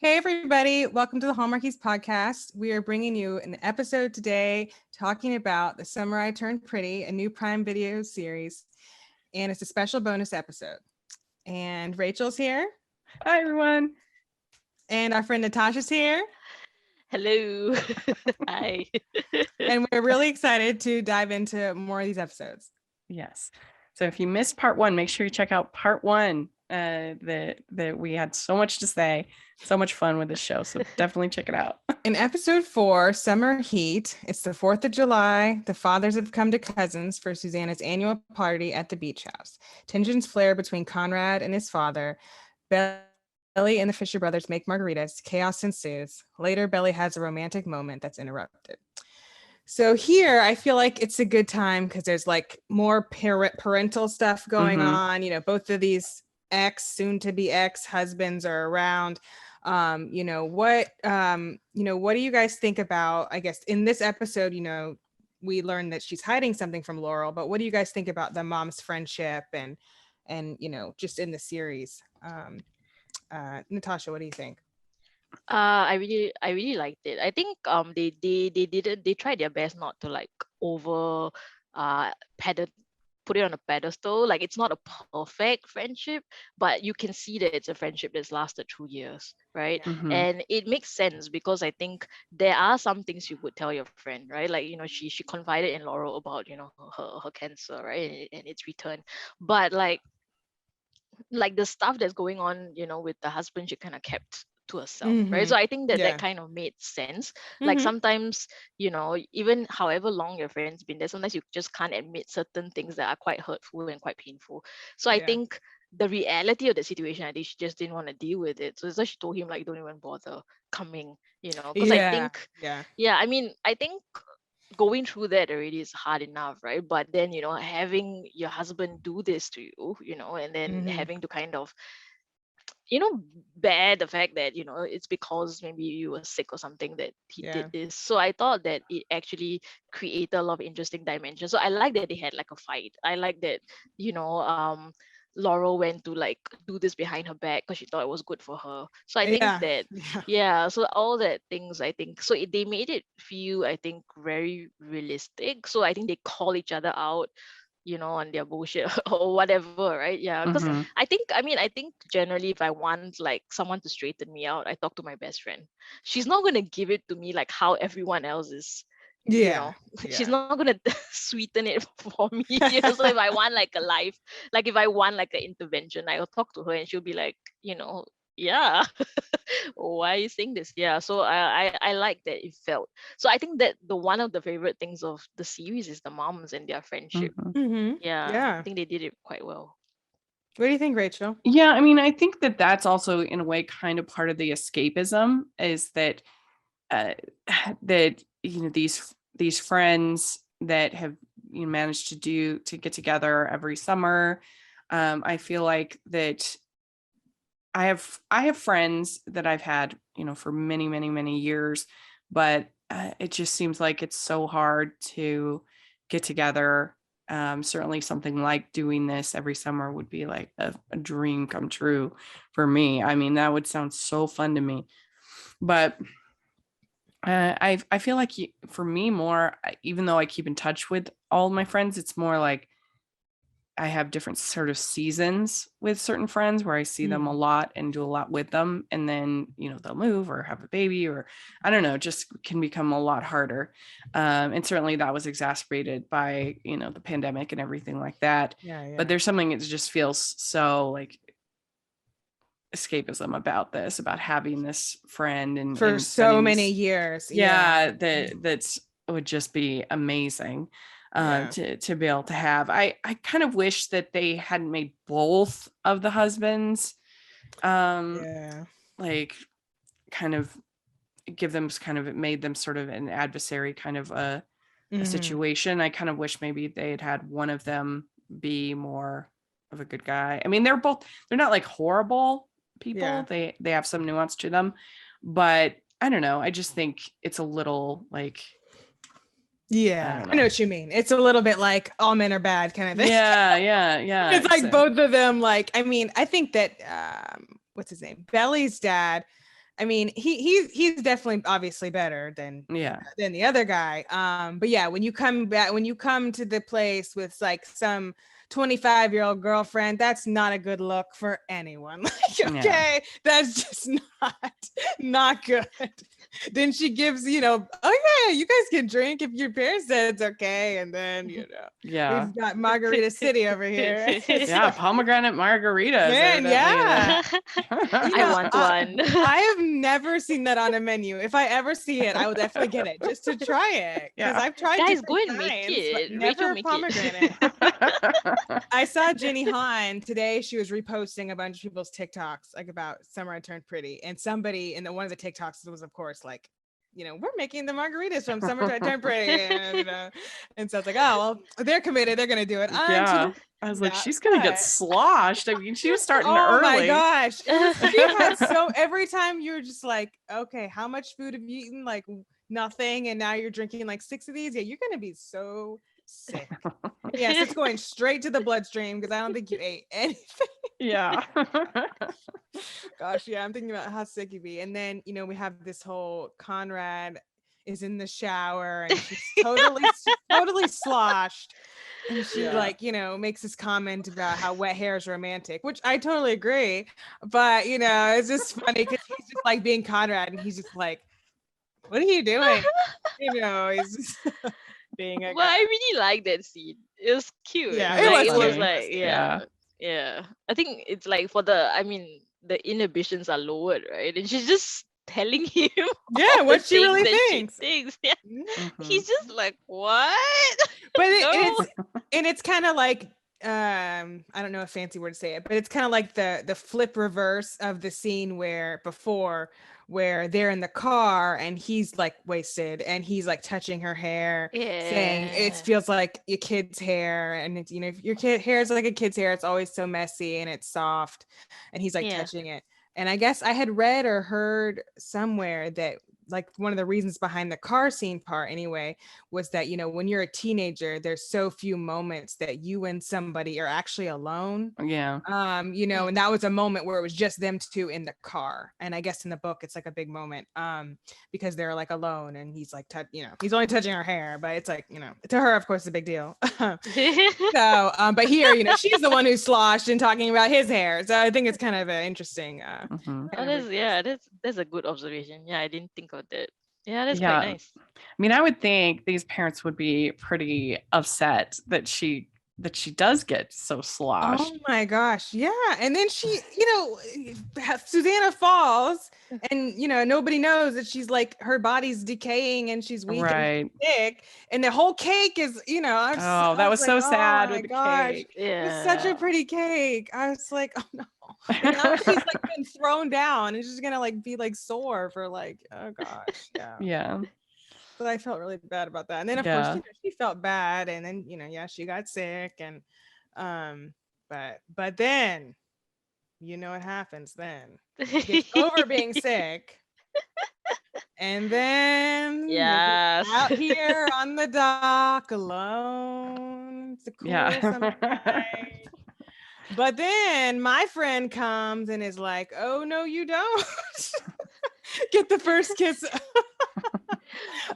Hey, everybody. Welcome to the Hallmarkies podcast. We are bringing you an episode today talking about The Summer I Turned Pretty, a new Prime Video series. And it's a special bonus episode. And Rachel's here. Hi, everyone. And our friend Natasha's here. Hello. Hi. And we're really excited to dive into more of these episodes. Yes. So if you missed part one, make sure you check out part one. That we had so much to say, so much fun with this show. So definitely check it out. In episode 4, Summer Heat, it's the 4th of July. The fathers have come to Cousins for Susanna's annual party at the beach house. Tensions flare between Conrad and his father. Belly and the Fisher brothers make margaritas. Chaos ensues. Later, Belly has a romantic moment that's interrupted. So here, I feel like it's a good time because there's like more parental stuff going on. You know, both of these soon-to-be ex-husbands are around. What do you guys think about, I guess, in this episode, we learned that she's hiding something from Laurel, but what do you guys think about the mom's friendship and just in the series? Natasha, what do you think? I really liked it. I think they tried their best not to like over put it on a pedestal. Like, it's not a perfect friendship, but you can see that it's a friendship that's lasted 2 years, right? And it makes sense because I think there are some things you would tell your friend, right? Like, she confided in Laurel about her cancer, right, and its return, but like the stuff that's going on with the husband, she kind of kept to herself, right? So I think that kind of made sense. Like, sometimes even however long your friend's been there, sometimes you just can't admit certain things that are quite hurtful and quite painful. So I think the reality of the situation, I think she just didn't want to deal with it, so that's why she told him, like, don't even bother coming, because I think I think going through that already is hard enough, right? But then having your husband do this to you, and then having to kind of bear the fact that it's because maybe you were sick or something that he did this. So I thought that it actually created a lot of interesting dimensions. So I like that they had like a fight. I like that Laurel went to like do this behind her back because she thought it was good for her. So I think that so all that things, I think so they made it feel, I think, very realistic. So I think they call each other out on their bullshit or whatever, right? Yeah, because I think generally, if I want like someone to straighten me out, I talk to my best friend. She's not gonna give it to me like how everyone else is. She's not gonna sweeten it for me. So if I want like a life, like if I want like an intervention, I'll talk to her and she'll be like, yeah, why are you saying this? Yeah, so I like that it felt. So I think that the one of the favorite things of the series is the moms and their friendship. I think they did it quite well. What do you think, Rachel? Yeah, I mean, I think that that's also in a way kind of part of the escapism, is that that these friends that have managed to get together every summer. I feel like that I have friends that I've had for many years, but it just seems like it's so hard to get together. Certainly something like doing this every summer would be like a dream come true for me. I mean, that would sound so fun to me. But I feel like for me more, even though I keep in touch with all my friends, it's more like I have different sort of seasons with certain friends where I see them a lot and do a lot with them. And then, they'll move or have a baby, or I don't know, just can become a lot harder. And certainly that was exacerbated by, the pandemic and everything like that. But there's something that just feels so like escapism about having this friend and for so many years. That's would just be amazing. To be able to have. I kind of wish that they hadn't made both of the husbands like kind of give them made them sort of an adversary kind of a situation. I kind of wish maybe they had one of them be more of a good guy. I mean, they're not like horrible people. They have some nuance to them, but I don't know. I just think it's a little like I know what you mean. It's a little bit like all men are bad kind of thing. Yeah. It's like both of them. Like, I mean, I think that what's his name? Belly's dad. I mean, he's definitely obviously better than the other guy. But yeah, when you come to the place with like some 25-year-old girlfriend, that's not a good look for anyone. Like, okay, that's just not good. Then she gives, okay, you guys can drink if your parents said it's okay, and then we've got Margarita City over here. Pomegranate Margarita. Man, I want one. I have never seen that on a menu. If I ever see it, I will definitely get it just to try it, because I've tried Guys, go and different make kinds, it. but never Make pomegranate. I saw Jenny Han today. She was reposting a bunch of people's TikToks like about Summer I Turned Pretty, and somebody in one of the TikToks was, of course, like, we're making the margaritas from Summer I Turned Pretty, and so it's like, oh well, they're committed. They're gonna do it. I was like, she's gonna get sloshed. I mean, she was starting early. Oh my gosh, she had every time you were just like, okay, how much food have you eaten? Like nothing, and now you're drinking like 6 of these. Yeah, you're gonna be so sick. Yes, it's going straight to the bloodstream, because I don't think you ate anything. Gosh, I'm thinking about how sick you'd be. And then we have this whole Conrad is in the shower and she's totally sloshed, and she makes this comment about how wet hair is romantic, which I totally agree, but it's just funny because he's just like being Conrad, and he's just like, what are you doing? He's just being a guy. I really like that scene. It was cute. It was like I think it's like the inhibitions are lowered, right? And she's just telling him what she really thinks. He's just like, what? But it's kind of like I don't know a fancy word to say it, but it's kind of like the flip reverse of the scene where they're in the car and he's like wasted and he's like touching her hair, saying it feels like your kid's hair, and it's, if your kid hair is like a kid's hair, it's always so messy and it's soft, and he's like touching it. And I guess I had read or heard somewhere that like one of the reasons behind the car scene part anyway was that when you're a teenager, there's so few moments that you and somebody are actually alone. And that was a moment where it was just them two in the car, and I guess in the book it's like a big moment because they're like alone, and he's like he's only touching her hair, but it's like to her of course it's a big deal. So but here she's the one who's sloshed and talking about his hair, so I think it's kind of an interesting that's a good observation. I didn't think of that. That's quite nice. I mean, I would think these parents would be pretty upset that she does get so sloshed. Oh my gosh, and then she Susanna falls, and nobody knows that she's like, her body's decaying and she's weak and sick, and the whole cake is that was so sad with the cake. It's such a pretty cake. I was like, oh no. And now she's like been thrown down and she's gonna like be like sore for like, oh gosh. But I felt really bad about that. And then of course she felt bad, and then she got sick, and but then what happens then? She gets over being sick, and then out here on the dock alone. It's a cool summer night. But then my friend comes and is like, oh no, you don't. Get the first kiss.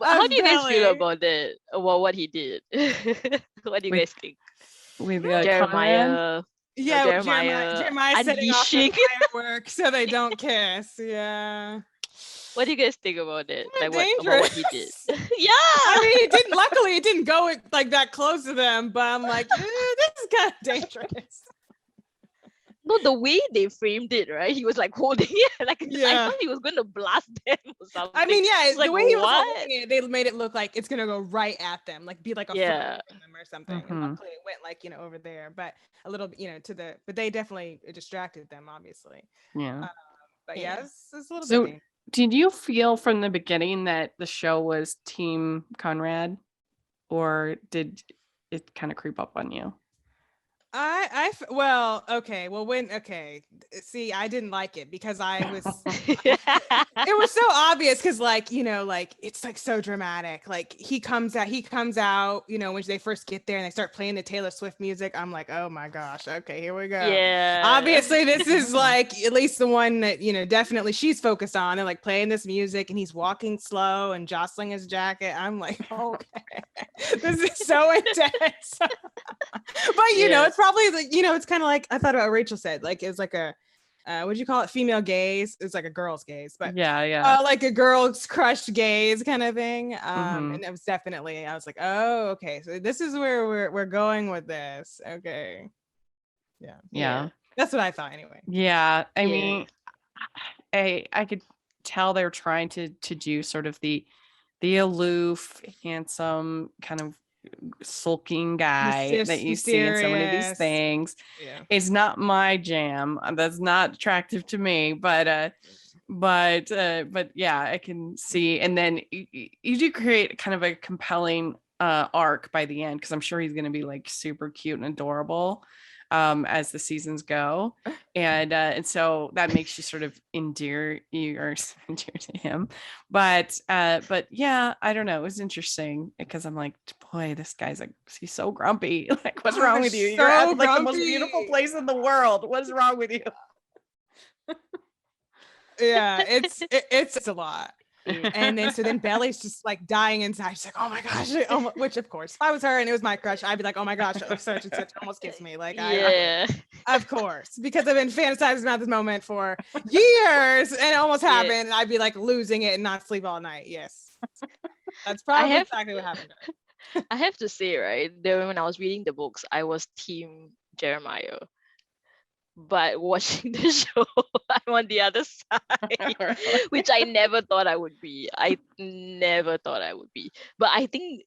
How do you guys feel about that? About what he did? What do you guys think? With Jeremiah. Jeremiah setting off the fireworks so they don't kiss. What do you guys think about it? Like about what he did? I mean, luckily it didn't go like that close to them, but I'm like, this is kind of dangerous. No, the way they framed it, right? He was like holding it, I thought he was going to blast them or something. I mean, the way he was holding it, they made it look like it's gonna go right at them, like be like a foot from them or something. And luckily it went like over there, but a little but they definitely distracted them, obviously. But it's a little so bit. Did you feel from the beginning that the show was Team Conrad, or did it kind of creep up on you? Well, okay. Well, see, I didn't like it because it was so obvious because like it's like so dramatic. Like he comes out, when they first get there and they start playing the Taylor Swift music. I'm like, oh my gosh, okay, here we go. Yeah. Obviously, this is like at least the one that, definitely she's focused on, and like playing this music and he's walking slow and jostling his jacket. I'm like, okay, this is so intense. But it's probably like, it's kind of like I thought about what Rachel said, like it's like a what'd you call it? Female gaze. It's like a girl's gaze, but like a girl's crushed gaze kind of thing. And it was definitely, I was like, oh, okay, so this is where we're going with this. Okay. Yeah. That's what I thought anyway. Yeah. I mean, I could tell they're trying to do sort of the aloof, handsome, kind of sulking guy that you see in so many of these things. It's not my jam. That's not attractive to me, but yeah, I can see. And then you do create kind of a compelling arc by the end, because I'm sure he's going to be like super cute and adorable as the seasons go, and so that makes you sort of endear to him. But yeah, I don't know, it was interesting because I'm like, boy, this guy's like, he's so grumpy. Like, what's wrong with you? You're at like the most beautiful place in the world. What's wrong with you? Yeah, it's a lot. And then Belly's just like dying inside. She's like, oh my gosh, which of course, if I was her and it was my crush, I'd be like, oh my gosh, such and such almost kissed me. Like, of course, because I've been fantasizing about this moment for years and it almost happened, and I'd be like losing it and not sleep all night. Yes, that's probably exactly what happened to her. I have to say, right, when I was reading the books, I was team Jeremiah. But watching the show, I'm on the other side, which I never thought I would be. But I think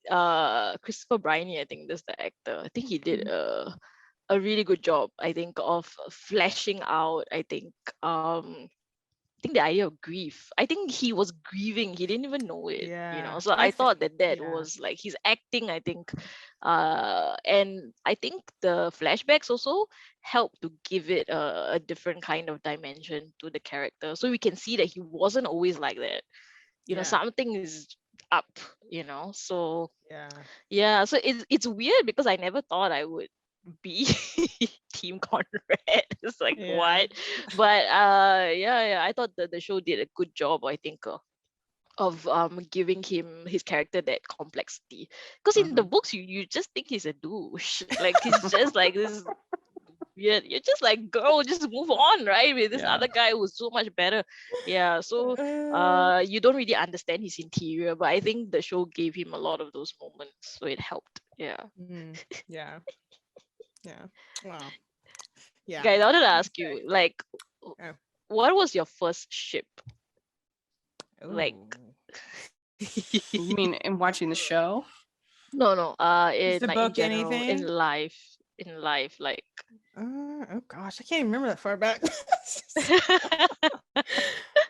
Christopher Briney, I think that's the actor. I think he did a really good job, I think, of fleshing out, I think the idea of grief. I think he was grieving. He didn't even know it. So I thought that was like his acting, I think. And I think the flashbacks also help to give it a different kind of dimension to the character. So we can see that he wasn't always like that. Something is up, So so it's weird because I never thought I would be Team Conrad. It's like, what? But I thought that the show did a good job, I think, of giving him, his character, that complexity. Because in the books, you just think he's a douche. Like, he's just like this. You're just like, girl, just move on, right? With this other guy who's so much better. So you don't really understand his interior, but I think the show gave him a lot of those moments, so it helped. Wow. Guys, I wanted to ask you, like, what was your first ship? Like, you mean in watching the show? No. In the like book, in general, anything? In life, like. Oh gosh, I can't even remember that far back.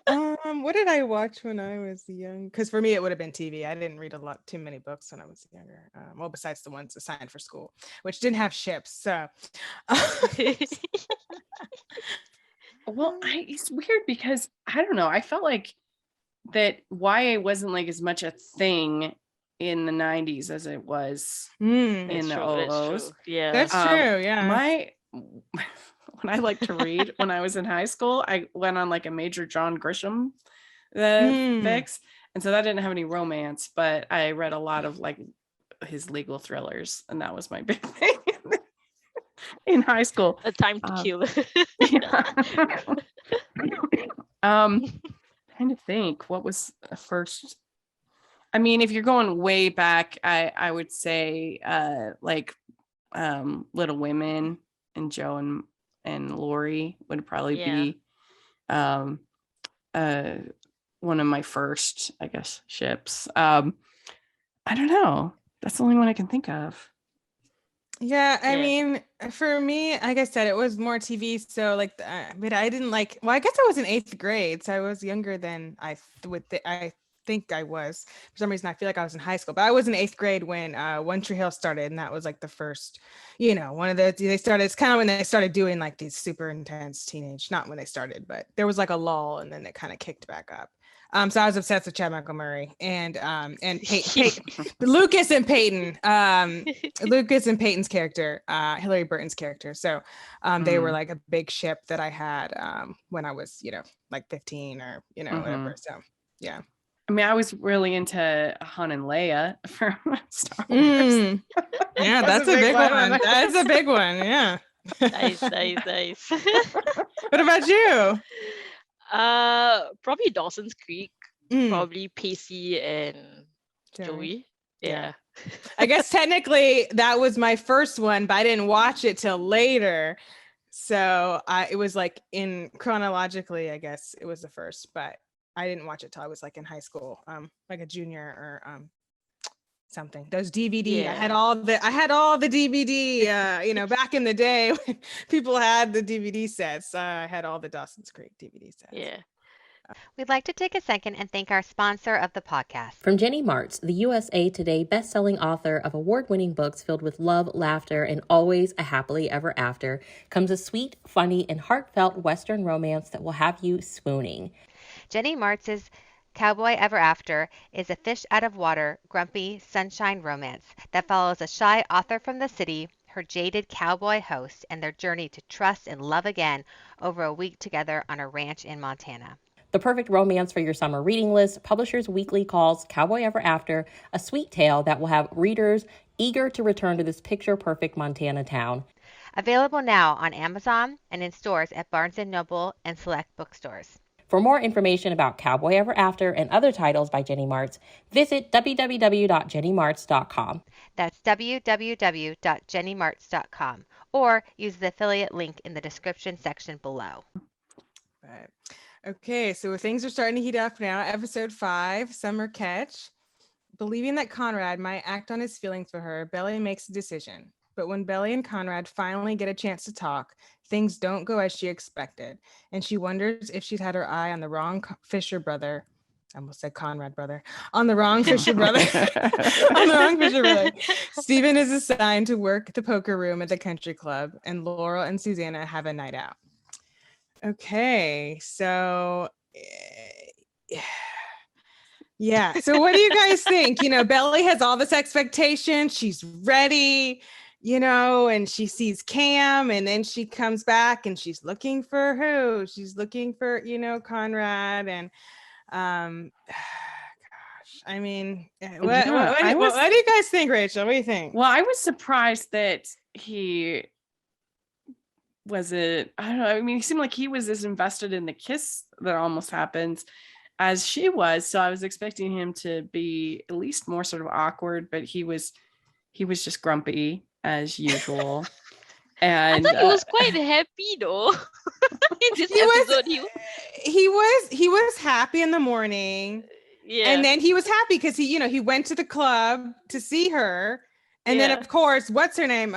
What did I watch when I was young? Because for me, it would have been TV. I didn't read too many books when I was younger. Well, besides the ones assigned for school, which didn't have ships. So, well, it's weird because I don't know. I felt like that YA wasn't like as much a thing in the 90s as it was in the 00s. Yeah, that's true. Yeah. When I liked to read when I was in high school, I went on like a major John Grisham fix, and so that didn't have any romance, but I read a lot of like his legal thrillers, and that was my big thing in high school. A Time to Kill. Trying to think what was the first. I mean, if you're going way back, I would say like Little Women and Joe and Lori would probably be one of my first, I guess, ships. I don't know. That's the only one I can think of. Yeah, I mean, for me, like I said, it was more TV. So like, but I didn't like. Well, I guess I was in 8th grade, so I was younger than I think I was. For some reason, I feel like I was in high school, but I was in 8th grade when One Tree Hill started, and that was like the first, one of they started. It's kind of when they started doing like these super intense teenage. Not when they started, but there was like a lull, and then it kind of kicked back up. So I was obsessed with Chad Michael Murray and Peyton, Lucas and Peyton, Lucas and Peyton's character, Hillary Burton's character. So they were like a big ship that I had when I was, like 15 or, whatever. So, yeah. I mean, I was really into Han and Leia from Star Wars. Yeah, that's a big one. That's a big one. Yeah. Nice. What about you? Probably Dawson's Creek. Probably Pacey and Joey. Yeah. I guess technically that was my first one, but I didn't watch it till later. So it was like chronologically, I guess it was the first, but I didn't watch it till I was like in high school, like a junior or something. Those DVD, Yeah. I had all the DVD, back in the day when people had the DVD sets. I had all the Dawson's Creek DVD sets. Yeah. We'd like to take a second and thank our sponsor of the podcast. From Jenny Martz, the USA Today best-selling author of award-winning books filled with love, laughter, and always a happily ever after, comes a sweet, funny, and heartfelt Western romance that will have you swooning. Jenny Martz's Cowboy Ever After is a fish out of water, grumpy sunshine romance that follows a shy author from the city, her jaded cowboy host, and their journey to trust and love again over a week together on a ranch in Montana. The perfect romance for your summer reading list, Publishers Weekly calls Cowboy Ever After a sweet tale that will have readers eager to return to this picture-perfect Montana town. Available now on Amazon and in stores at Barnes & Noble and select bookstores. For more information about Cowboy Ever After and other titles by Jenny Martz, visit www.jennymartz.com. That's www.jennymartz.com, or use the affiliate link in the description section below. Right. Okay, so things are starting to heat up now. Episode 5, Summer Catch. Believing that Conrad might act on his feelings for her, Belly makes a decision. But when Belly and Conrad finally get a chance to talk, things don't go as she expected, and she wonders if she's had her eye on the wrong Fisher brother. I almost said Conrad brother. On the wrong Fisher brother. On the wrong Fisher brother. Stephen is assigned to work the poker room at the country club, and Laurel and Susanna have a night out. Okay, so yeah. So what do you guys think? Belly has all this expectation. She's ready, and she sees Cam, and then she comes back and she's looking for who? She's looking for, Conrad. And gosh, I mean, what do you guys think, Rachel? What do you think? Well, I was surprised that he wasn't, I don't know. I mean, he seemed like he was as invested in the kiss that almost happens as she was. So I was expecting him to be at least more sort of awkward, but he was just grumpy as usual. And I thought he was quite happy though. In this episode, he was happy in the morning. Yeah. And then he was happy because he went to the club to see her. And then of course, what's her name?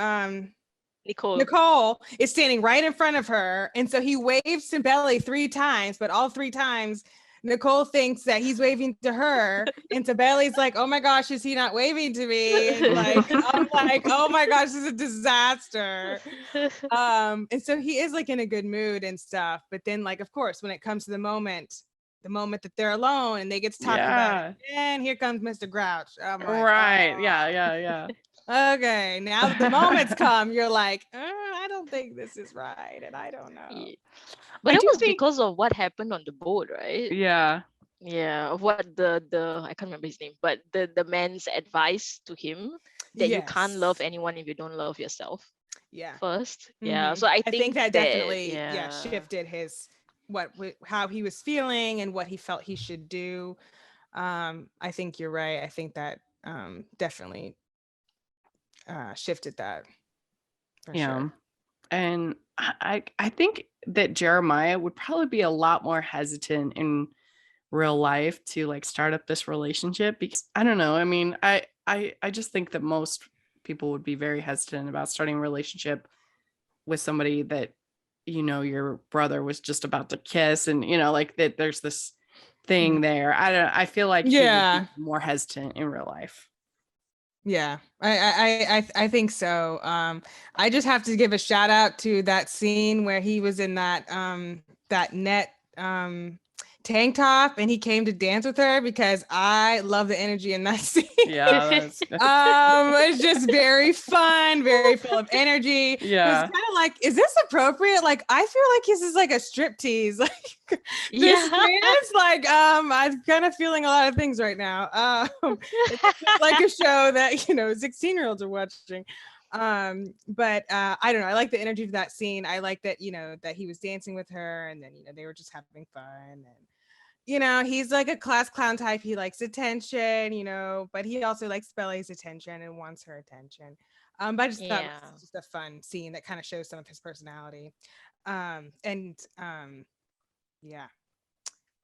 Nicole is standing right in front of her. And so he waves to Belly 3 times, but all 3 times Nicole thinks that he's waving to her. And so Belly's like, oh my gosh, is he not waving to me? And I'm like, oh my gosh, this is a disaster. And so he is like in a good mood and stuff. But then of course, when it comes to the moment that they're alone and they get to talk about it, and here comes Mr. Grouch. Right. Oh. Yeah. Okay, now that the moment's come, you're like, I don't think this is right, and I don't know. Yeah. But it was because of what happened on the boat, right? Yeah. Yeah, of what the I can't remember his name, but the man's advice to him that you can't love anyone if you don't love yourself. Yeah. First. Mm-hmm. Yeah. So I think that definitely shifted his how he was feeling and what he felt he should do. I think you're right. I think that definitely shifted that. For sure. And I think that Jeremiah would probably be a lot more hesitant in real life to start up this relationship, because I don't know. I mean, I just think that most people would be very hesitant about starting a relationship with somebody that your brother was just about to kiss, and that there's this thing there. I feel like he Yeah. would be more hesitant in real life. Yeah, I think so. I just have to give a shout out to that scene where he was in that net tank top and he came to dance with her, because I love the energy in that scene. Yeah, that's It's just very fun, very full of energy. It was yeah. kind of like, is this appropriate? Like, I feel like this is like a strip tease. Like this Yeah. dance, like I'm kind of feeling a lot of things right now. It's like a show that 16-year-olds are watching. But I don't know, I like the energy of that scene. I like that that he was dancing with her, and then they were just having fun. And he's like a class clown type. He likes attention, but he also likes Belly's attention and wants her attention. But I just thought it was just a fun scene that kind of shows some of his personality. Yeah.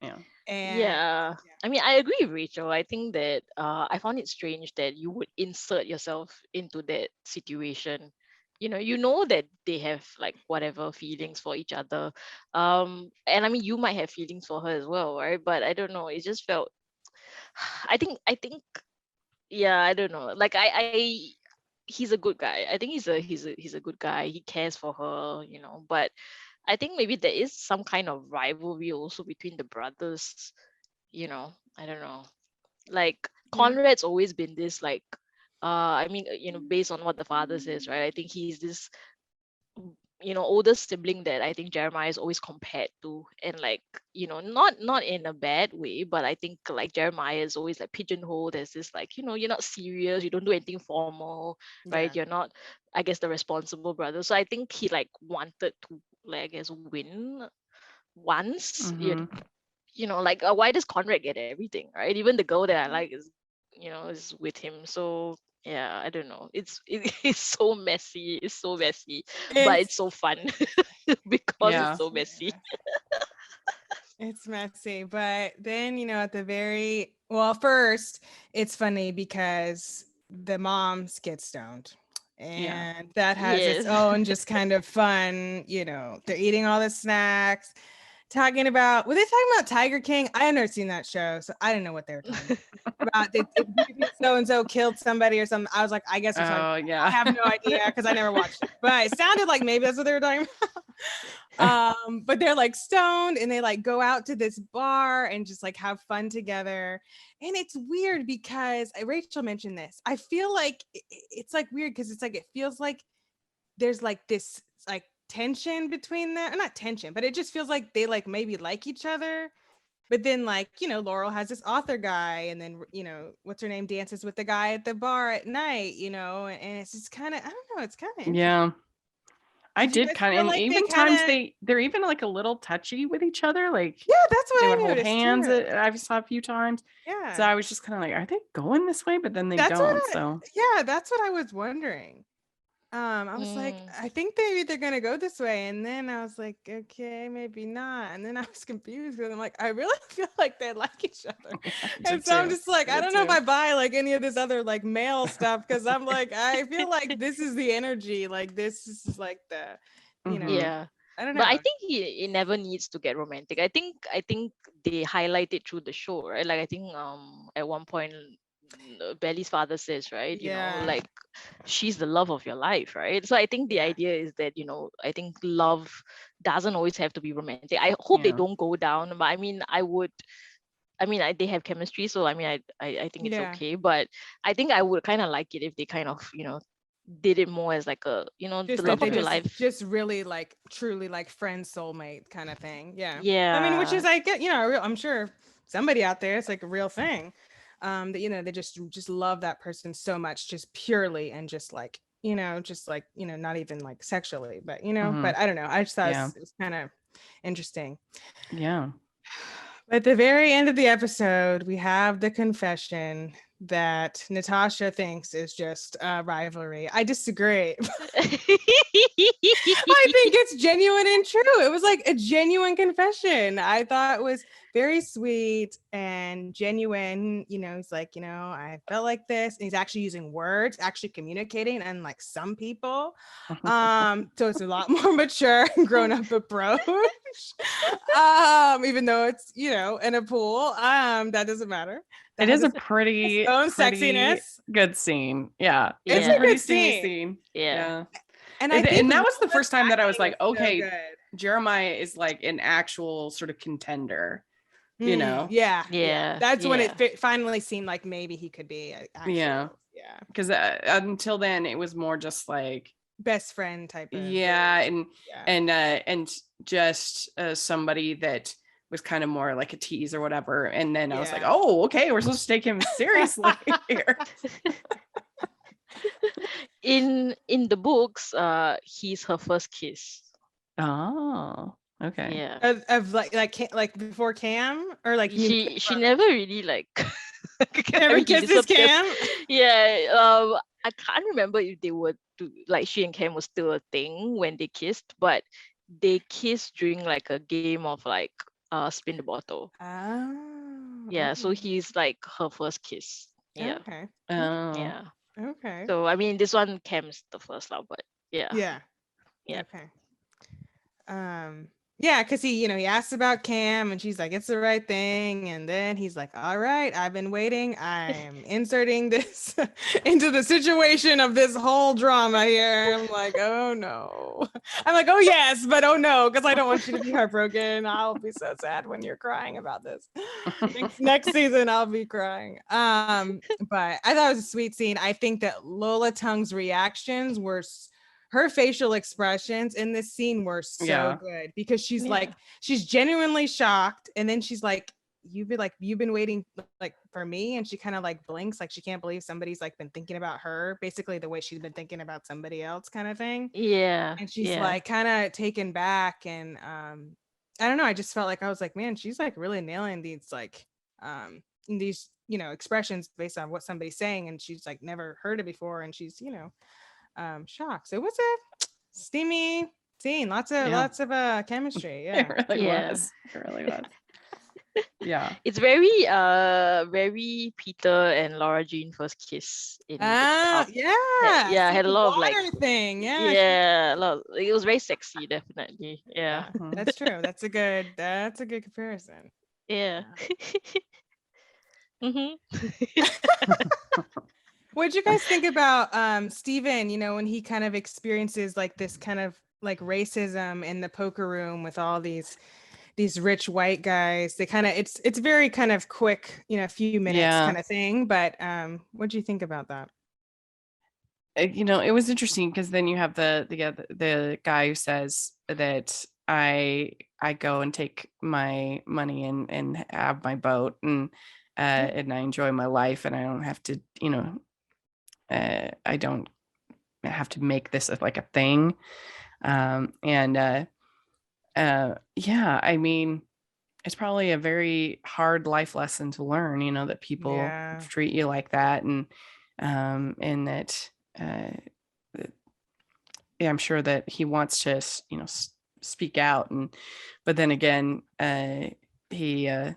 Yeah. And Yeah. I mean, I agree with Rachel. I think that I found it strange that you would insert yourself into that situation. You know that they have like whatever feelings for each other. And I mean, you might have feelings for her as well, right? But I don't know. It just felt. I think. Yeah, I don't know. Like he's a good guy. I think he's a good guy. He cares for her. But I think maybe there is some kind of rivalry also between the brothers. I don't know. Like Conrad's always been this like, I mean, based on what the father says, right? I think he's this, older sibling that I think Jeremiah is always compared to, and like, not in a bad way, but I think like Jeremiah is always like pigeonholed as this like, you're not serious, you don't do anything formal, right? Yeah. You're not, I guess, the responsible brother. So I think he like wanted to like, I guess, win once. Like why does Conrad get everything, right? Even the girl that I like is with him. So yeah, I don't know. It's so messy. It's so messy, but it's so fun because Yeah. it's so messy. It's messy, but then at the first it's funny because the moms get stoned, and that has its Yes. own just kind of fun. They're eating all the snacks, talking about, were they talking about Tiger King? I had never seen that show, so I didn't know what they were talking about. So and so killed somebody or something. I was like, I guess they're talking Oh about, yeah. I have no idea because I never watched it, but it sounded like maybe that's what they were talking about. But they're like stoned and they like go out to this bar and just like have fun together. And it's weird because Rachel mentioned this. I feel like it's like weird because it's like, it feels like there's like this like tension between them, not tension, but it just feels like they like maybe like each other. But then like, Laurel has this author guy, and then, what's her name dances with the guy at the bar at night, and it's just kind of, I don't know, it's kind of interesting. Yeah. I Did you did guys kind of, feel and like even they kinda- times they're even like a little touchy with each other. Like Yeah, that's what they I would hold noticed hands. too. I saw a few times. Yeah. So I was just kind of like, are they going this way? But then they That's don't. what So that's what I was wondering. I was like, I think they're gonna go this way, and then I was like, okay, maybe not, and then I was confused because I'm like, I really feel like they like each other, and so I'm just like, I don't know if I buy like any of this other like male stuff, because I'm like, I feel like this is the energy, like this is like the, Yeah. I don't know. But I think it never needs to get romantic. I think they highlight it through the show, right? Like I think at one point Belly's father says, right, Yeah. like she's the love of your life, right? So I think the idea is that, I think love doesn't always have to be romantic. I hope they don't go down, but I mean, they have chemistry, so I mean, I think it's okay. But I think I would kind of like it if they kind of, did it more as like a, just the love that of they your life. just really like truly like friend soulmate kind of thing. Yeah. Yeah. I mean, which is, I get, I'm sure somebody out there, it's like a real thing. That they just love that person so much, just purely, and just like, not even like sexually, but but I don't know. I just thought it was kind of interesting. Yeah. At the very end of the episode, we have the confession that Natasha thinks is just a rivalry. I disagree. I think it's genuine and true. It was like a genuine confession. I thought it was very sweet and genuine. You know, he's like, you know, I felt like this. And he's actually using words, actually communicating, unlike some people. So it's a lot more mature and grown up approach. Even though it's, you know, in a pool. That doesn't matter. That It is has a pretty, own pretty sexiness. good scene. Yeah. It's It's a a pretty good steamy scene. scene. Yeah. And And, I think and that was the Lola's first time that I was acting like, so okay, good. Jeremiah is like an actual sort of contender, you know? Yeah. Yeah, That's when yeah. it finally seemed like maybe he could be actual, Yeah. yeah, Because until then it was more just like, best friend type of yeah, yeah. and just somebody that was kind of more like a tease or whatever. And then I was like, Yeah. oh, okay, we're supposed to take him seriously here. In the books, he's her first kiss. Oh, okay. Yeah. Of like before Cam, or like you mean She never really like never kisses Cam. Yeah. I can't remember if they were like she and Cam was still a thing when they kissed, but they kissed during like a game of like spin the bottle. Oh, Yeah, so he's like her first kiss. Yeah. okay. Oh, Yeah. Okay. So I mean this one Cam's the first love, but yeah. Yeah. Yeah. Okay. Yeah, because he, you know, he asks about Cam and she's like, it's the right thing. And then he's like, all right, I've been waiting. I'm inserting this into the situation of this whole drama here. I'm like, oh no. I'm like, oh yes, but oh no, because I don't want you to be heartbroken. I'll be so sad when you're crying about this. Next season, I'll be crying. But I thought it was a sweet scene. I think that Lola Tung's reactions were her facial expressions in this scene were so good, because she's like, she's genuinely shocked, and then she's like, you've been waiting like for me, and she kind of like blinks, like she can't believe somebody's like been thinking about her, basically the way she's been thinking about somebody else, kind of thing. Yeah. And she's like kind of taken back, and I don't know, I just felt like I was like, man, she's like really nailing these like these, you know, expressions based on what somebody's saying, and she's like never heard it before, and she's, you know, shocked. So it was a steamy scene, lots of chemistry. Yeah. It really was. It really was. Yeah. It's very Peter and Laura Jean first kiss in the tub. Yeah. Had a lot of like thing. Yeah. Yeah, a lot. It was very sexy, definitely. Yeah. That's true. That's a good comparison. Yeah. What'd you guys think about Steven, you know, when he kind of experiences like this kind of like racism in the poker room with all these rich white guys? They kind of, it's very kind of quick, you know, a few minutes kind of thing. But what'd you think about that? You know, it was interesting because then you have the guy who says that I go and take my money and have my boat and I enjoy my life and I don't have to, you know, I don't have to make this like a thing. Yeah, I mean, it's probably a very hard life lesson to learn, you know, that people treat you like that. And that, yeah, I'm sure that he wants to, you know, speak out. But then again, he, you know,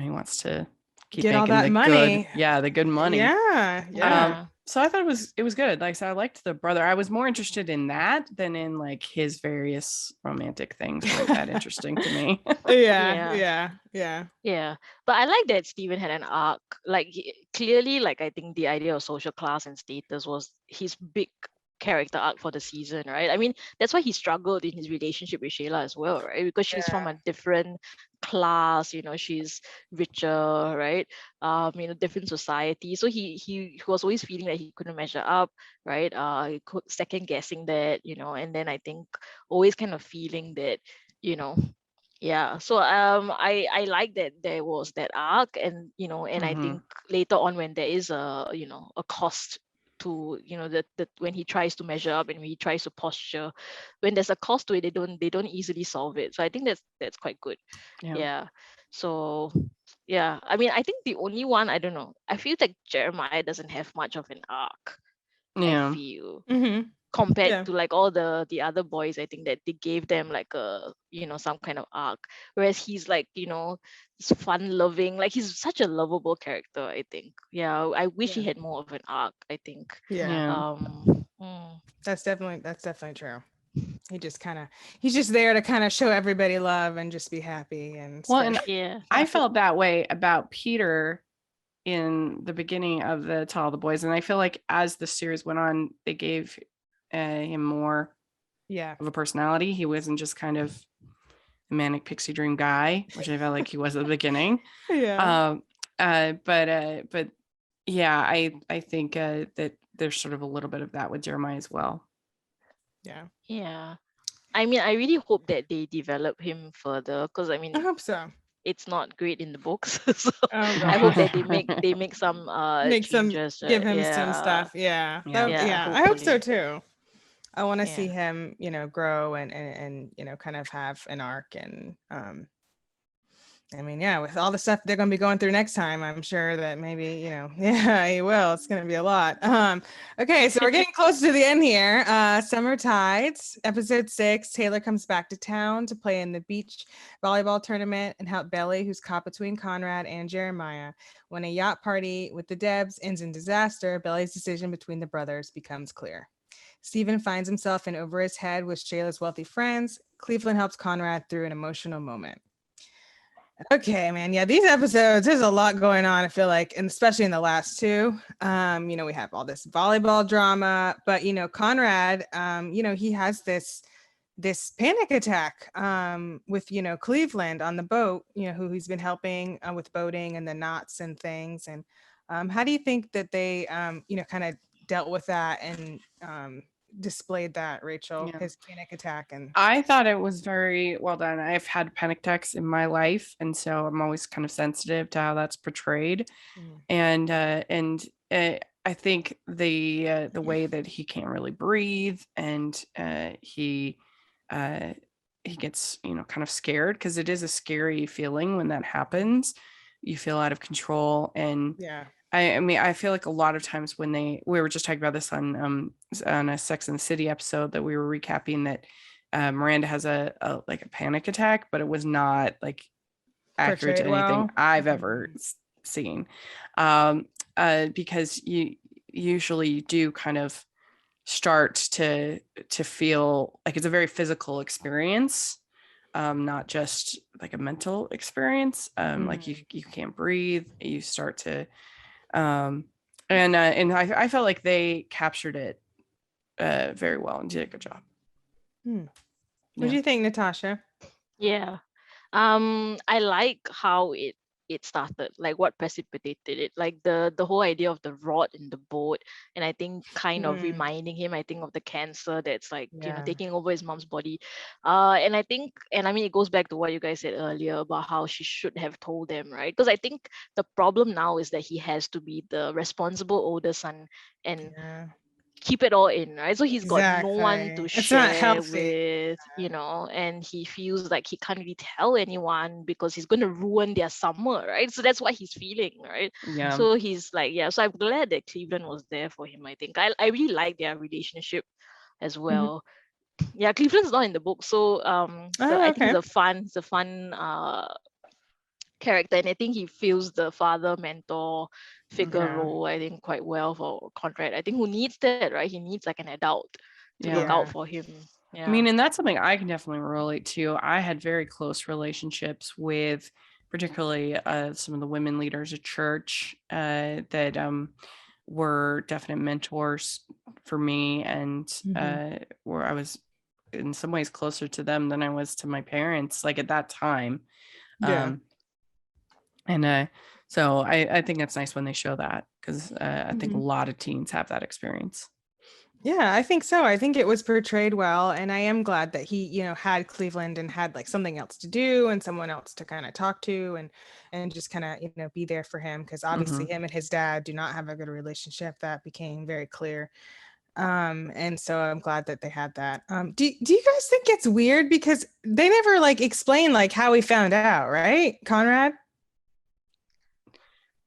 he wants to keep get making all that the money. the good money. Yeah. So I thought it was good. Like, so I liked the brother. I was more interested in that than in like his various romantic things. Weren't that interesting to me? Yeah. But I like that Steven had an arc. Like clearly, like I think the idea of social class and status was his big character arc for the season, right? I mean, that's why he struggled in his relationship with Shayla as well, right? Because she's from a different class, you know, she's richer, right? You know, different society. So he was always feeling that he couldn't measure up, right? Second guessing that, you know, and then I think always kind of feeling that, you know, so I like that there was that arc, and you know, and I think later on when there is a, you know, a cost to, you know, that when he tries to measure up and when he tries to posture, when there's a cost to it, they don't easily solve it. So I think that's quite good. So yeah, I mean, I think the only one, I don't know, I feel like Jeremiah doesn't have much of an arc. I Yeah. feel Mm-hmm. compared Yeah. to like all the other boys. I think that they gave them like a, some kind of arc, whereas he's like, he's fun loving, like he's such a lovable character. I think, yeah, I wish he Yeah. had more of an arc, I think. Yeah. Yeah. That's definitely true. He's just there to kind of show everybody love and just be happy and Well, spread. and Yeah. I felt that way about Peter in the beginning of the To All the Boys, and I feel like as the series went on, they gave him more Yeah. of a personality. He wasn't just kind of a manic pixie dream guy, which I felt like he was at the beginning. Yeah. But yeah, I think that there's sort of a little bit of that with Jeremiah as well. Yeah. Yeah. I mean, I really hope that they develop him further, because I mean, I hope so. it's not great in the books. So Oh I hope gosh. that they make some Make some changes. give him some Yeah. stuff. Yeah. Yeah. Yeah, I hope so hopefully. too. I want to see Yeah. him, grow and kind of have an arc and I mean, yeah, with all the stuff they're going to be going through next time, I'm sure that maybe, yeah, he will. It's going to be a lot. Okay, so we're getting close to the end here. Summer Tides, episode 6. Taylor comes back to town to play in the beach volleyball tournament and help Belly, who's caught between Conrad and Jeremiah. When a yacht party with the Debs ends in disaster, Belly's decision between the brothers becomes clear. Stephen finds himself in over his head with Shayla's wealthy friends. Cleveland helps Conrad through an emotional moment. Okay, man. Yeah, these episodes, there's a lot going on, I feel like, and especially in the last two. We have all this volleyball drama, but Conrad, he has this panic attack with Cleveland on the boat, who he's been helping with boating and the knots and things. And how do you think that they kind of dealt with that and displayed that, Rachel, Yeah. his panic attack? And I thought it was very well done. I've had panic attacks in my life, and so I'm always kind of sensitive to how that's portrayed. And I think the way that he can't really breathe, and he gets kind of scared, because it is a scary feeling when that happens. You feel out of control, and yeah. I mean, I feel like a lot of times when we were just talking about this on a Sex and the City episode that we were recapping, that Miranda has a panic attack, but it was not like accurate to Portrayed anything well. I've ever seen, because you usually do kind of start to feel like it's a very physical experience, not just like a mental experience. Like you can't breathe, you start to and I felt like they captured it very well and did a good job. What do you think, Natasha? Yeah. I like how it started, like what precipitated it, like the whole idea of the rod in the boat, and I think kind of reminding him, I think, of the cancer that's like taking over his mom's body. And I think, and I mean, it goes back to what you guys said earlier about how she should have told them, right? Because I think the problem now is that he has to be the responsible older son and keep it all in, right? So he's got no one to It's not share healthy. with, and he feels like he can't really tell anyone because he's going to ruin their summer, right? So that's what he's feeling, right? Yeah. So he's like, so I'm glad that Cleveland was there for him. I think I really like their relationship as well. Yeah, Cleveland's not in the book, so I think it's a fun character, and I think he fills the father mentor figure role, I think, quite well for Conrad. I think who needs that, right? He needs like an adult to look out for him. I mean, and that's something I can definitely relate to. I had very close relationships with particularly some of the women leaders at church that were definite mentors for me, and where I was in some ways closer to them than I was to my parents, like at that time. So I think it's nice when they show that, because I think a lot of teens have that experience. Yeah, I think so. I think it was portrayed well, and I am glad that he, had Cleveland and had like something else to do and someone else to kind of talk to and just kind of, be there for him, because obviously him and his dad do not have a good relationship. That became very clear. And so I'm glad that they had that. Do you guys think it's weird because they never like explain like how he found out, right, Conrad?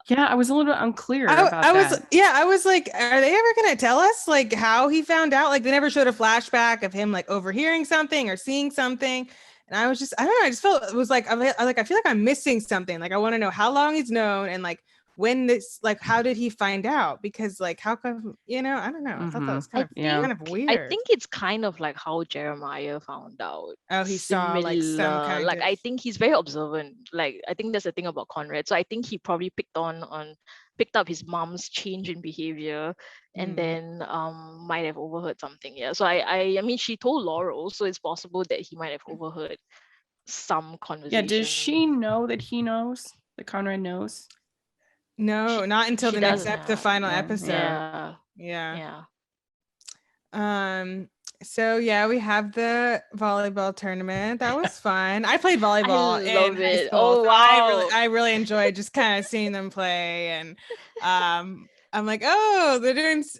Yeah, I was a little bit unclear about I was that. I was like, are they ever gonna tell us like how he found out? Like they never showed a flashback of him like overhearing something or seeing something. And I was just, I don't know, I just felt it was like I feel like I'm missing something. Like I want to know how long he's known and like when this, like how did he find out? Because like how come, I don't know. I thought that was I kind of think weird. it's kind of like how Jeremiah found out. Oh, he saw like some kind Like of I think he's very observant. Like I think that's the thing about Conrad. So I think he probably picked up his mom's change in behavior and then might have overheard something. Yeah. So I mean she told Laurel, so it's possible that he might have overheard some Yeah, conversation. does she know that he knows? That Conrad knows? no, not until She the next doesn't. the final No. episode. Yeah. So yeah, we have the volleyball tournament. That was fun. I played volleyball I love in high it. school, Oh so wow. I really enjoyed just kind of seeing them play. And I'm like, oh,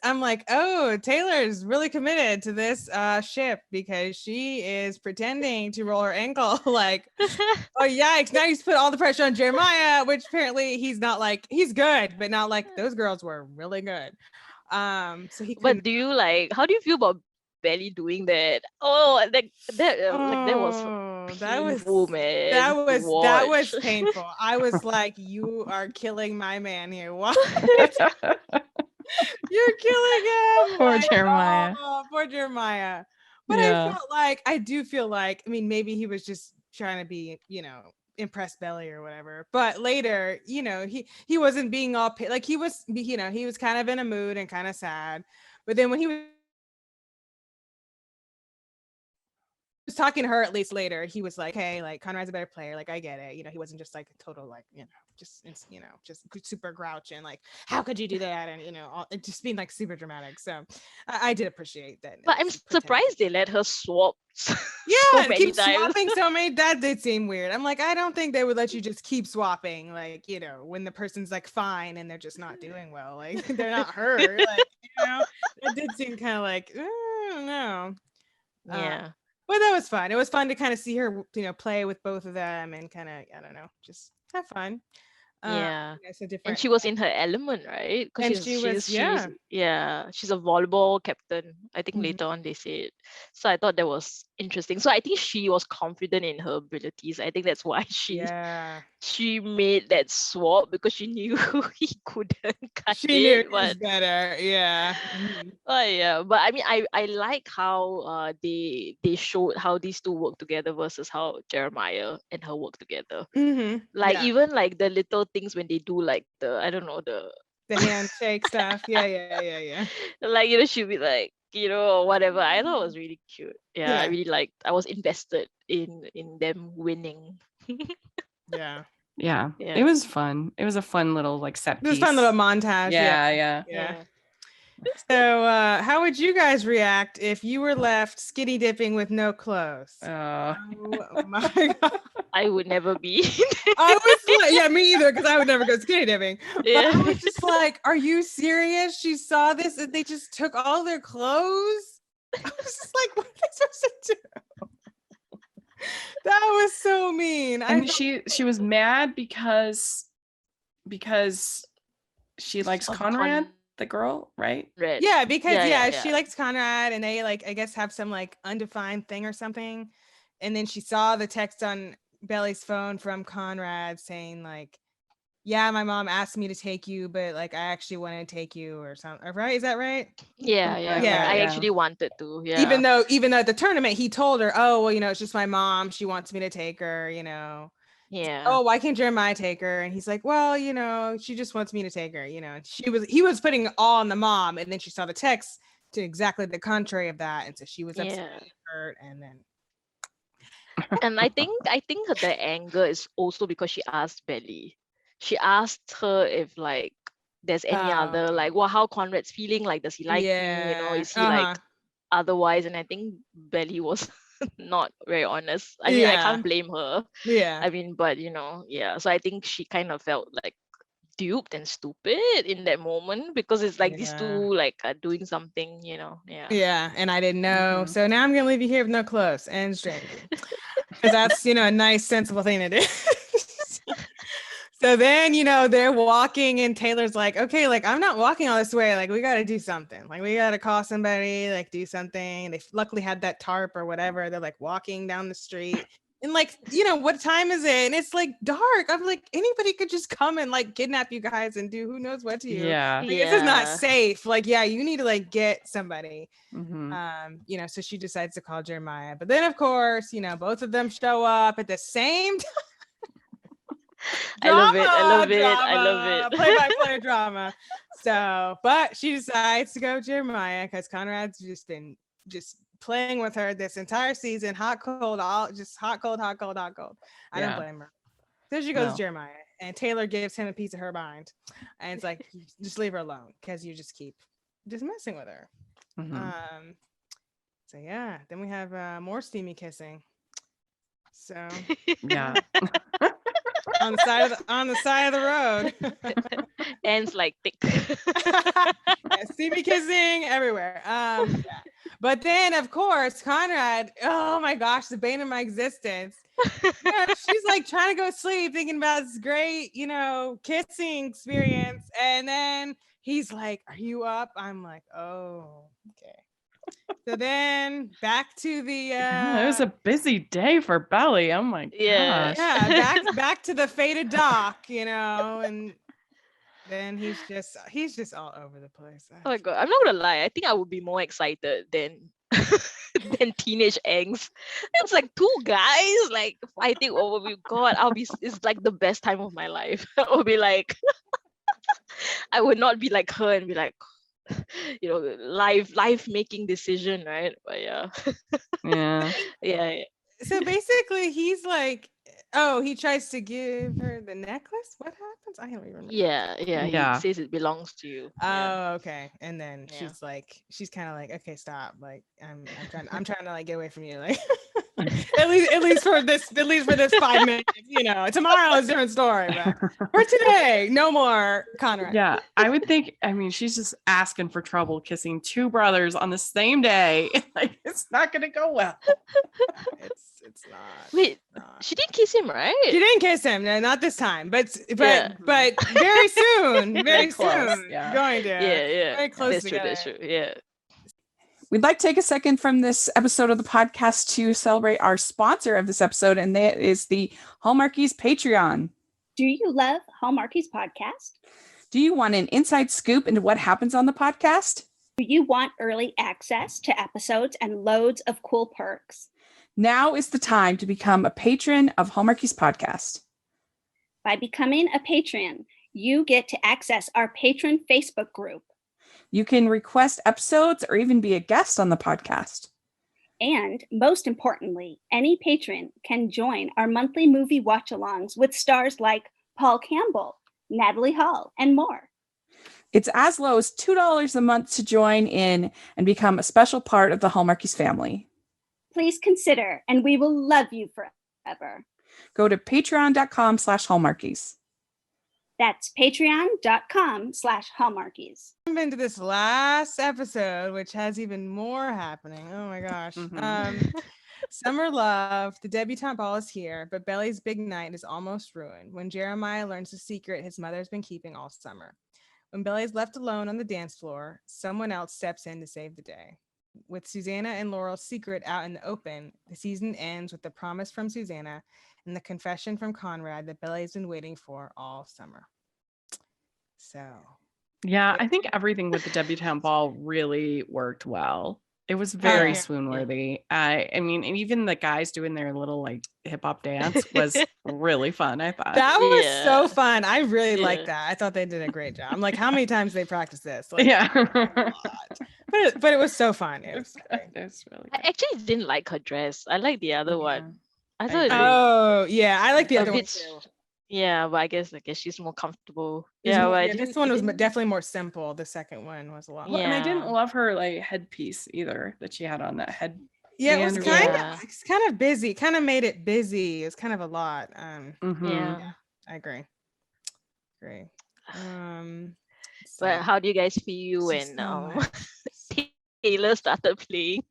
I'm like, oh, Taylor's really committed to this ship because she is pretending to roll her ankle. Like, oh yikes! Now he's put all the pressure on Jeremiah, which apparently he's not like, he's good, but not like those girls were really good. So he couldn't. But do you like? How do you feel about Belly doing that? Oh, that was painful, man. that To was watch. painful. I was like, you are killing my man here. What? You're killing him. Poor Like, Jeremiah. oh, poor Jeremiah. But Yeah. I do feel like, I mean, maybe he was just trying to be, impress Belly or whatever. But later, he wasn't being all like he was, he was kind of in a mood and kind of sad. But then when he was talking to her at least later, he was like, hey, like Conrad's a better player, like I get it, he wasn't just like a total like just super grouch and like how could you do that, and just being like super dramatic. So I did appreciate that. But I'm surprised they let her swap yeah, so and many keep times. swapping so many. That did seem weird. I'm like, I don't think they would let you just keep swapping, like when the person's like fine and they're just not doing well, like they're not hurt, like it did seem kind of like I don't know. Yeah. But that was fun. It was fun to kind of see her, play with both of them and kind of, I don't know, just have fun. Yeah. It's a different. And she was in her element, right? Because And she's she's a volleyball captain. I think Mhm. later on they said. So I thought that was interesting. So I think she was confident in her abilities. I think that's why she made that swap, because she knew he couldn't cut She knew it. it was better. Yeah. Yeah. But I mean, I like how they showed how these two work together versus how Jeremiah and her work together. Like even like the little things when they do like the, I don't know, the handshake stuff. Yeah. like she'll be like, or whatever. I thought it was really cute. Yeah. I really liked, I was invested in them winning. Yeah. It was fun. It was a fun little like set piece. It was a fun little montage. Yeah. So how would you guys react if you were left skinny dipping with no clothes? Oh my god. I would never be. I was like, yeah, me either, because I would never go skinny dipping. Yeah. But I was just like, are you serious? She saw this and they just took all their clothes? I was just like, what are they supposed to do? That was so mean. And she was mad because she likes Conrad, the girl, right? Yeah, because she likes Conrad and they like, I guess, have some like undefined thing or something. And then she saw the text on Belly's phone from Conrad saying like, yeah, my mom asked me to take you, but like I actually wanted to take you or something. Right? Is that right? Yeah. I actually wanted to. Yeah. Even though at the tournament he told her, oh well, it's just my mom. She wants me to take her. Yeah. Oh, why can't Jeremiah take her? And he's like, well, she just wants me to take her. He was putting it all on the mom, and then she saw the text to exactly the contrary of that, and so she was upset and hurt, and then. And I think the anger is also because she asked Belly. She asked her if like there's any other like, well, how Conrad's feeling, like does he like you? Is he like otherwise? And I think Belly was not very honest. I mean, I can't blame her. Yeah. I mean, but so I think she kind of felt like duped and stupid in that moment, because it's like these Yeah. two like are doing something, Yeah, and I didn't know. Mhm. So now I'm gonna leave you here with no clothes and strangers. Because that's, a nice, sensible thing to do. So then, they're walking and Taylor's like, okay, like I'm not walking all this way. Like we got to do something. Like we got to call somebody, like do something. They luckily had that tarp or whatever. They're like walking down the street. And like, what time is it? And it's like dark. I'm like, anybody could just come and like kidnap you guys and do who knows what to you. Yeah. Like, this is not Yeah. safe. Like, yeah, you need to like get somebody. Mhm. So she decides to call Jeremiah. But then of course, both of them show up at the same time. I love it. I love it. Play-by-play drama. So, but she decides to go with Jeremiah because Conrad's just been playing with her this entire season, hot, cold, all just hot, cold, hot, cold, hot, cold. I don't Yeah. blame her. So she goes No. to Jeremiah, and Taylor gives him a piece of her mind, and it's like, just leave her alone because you just keep just messing with her. Mhm. So yeah, then we have more steamy kissing. So Yeah. on the side of the road. Ends like thick. Yeah, steamy kissing everywhere. Yeah. But then of course Conrad, oh my gosh, the bane of my existence. She's like trying to go to sleep thinking about this great, kissing experience, and then he's like, are you up? I'm like, oh, okay. So then back to the Yeah, it was a busy day for Belly. Oh my Yeah. gosh. yeah, back to the faded dock, and then he's just all over the place. Oh my god, I'm not gonna lie. I think I would be more excited than than teenage angst. It's like two guys like fighting over me. God, it's like the best time of my life. I'll be like, I would not be like her and be like, life making decision, right? But yeah. Yeah. Yeah. So basically he's like, oh, he tries to give her the necklace. What happens? I don't even remember. Yeah. Yeah. He says it belongs to you. Yeah. Oh, okay. And then Yeah. she's kind of like, okay, stop. Like, I'm trying to like get away from you. Like, at least for this 5 minutes. Tomorrow is a different story, but for today, no more Conrad. Yeah. I would think, she's just asking for trouble kissing two brothers on the same day. Like, it's not gonna go well. It's not. Wait, she didn't kiss him, right? She didn't kiss him. No, not this time. But Yeah. very soon. Very close, soon. yeah. Going to. Yeah. Very close That's together. true. Yeah. We'd like to take a second from this episode of the podcast to celebrate our sponsor of this episode, and that is the Hallmarkies Patreon. Do you love Hallmarkies podcast? Do you want an inside scoop into what happens on the podcast? Do you want early access to episodes and loads of cool perks? Now is the time to become a patron of Hallmarkies podcast. By becoming a patron, you get to access our patron Facebook group. You can request episodes or even be a guest on the podcast. And most importantly, any patron can join our monthly movie watch-alongs with stars like Paul Campbell, Natalie Hall, and more. It's as low as $2 a month to join in and become a special part of the Hallmarkies family. Please consider, and we will love you forever. Go to patreon.com/Hallmarkies. That's patreon.com/Hallmarkies. Jump into this last episode, which has even more happening. Oh my gosh. Summer love, the debutante ball is here, but Belly's big night is almost ruined when Jeremiah learns the secret his mother's been keeping all summer. When Belly is left alone on the dance floor, someone else steps in to save the day. With Susanna and Laurel's secret out in the open, the season ends with the promise from Susanna and the confession from Conrad that Belly has been waiting for all summer. So, Yeah, I think everything with the debutante ball really worked well. It was very swoon worthy. I mean, and even the guys doing their little like hip hop dance was really fun, I thought. that was so fun. I really liked that. I thought they did a great job. I'm like, how many times they practiced this? Like, Yeah. a lot. But it was so fun. It was It was really I good. actually didn't like her dress. I like the other one. I thought it agree. was Oh yeah, I like the a other one bit. too. Yeah, but I guess she's more comfortable. It's Yeah, more- but I this didn't- one I was didn't- definitely more simple. The second one was a lot. Well, and I didn't Yeah. love her like headpiece either that she had on that head. Yeah, it was band or kind whatever. of it's kind of busy. Kind of made it busy. It's kind of a lot. Mhm. Yeah. I agree. Agree. But how do you guys feel it's just when so much. Taylor started playing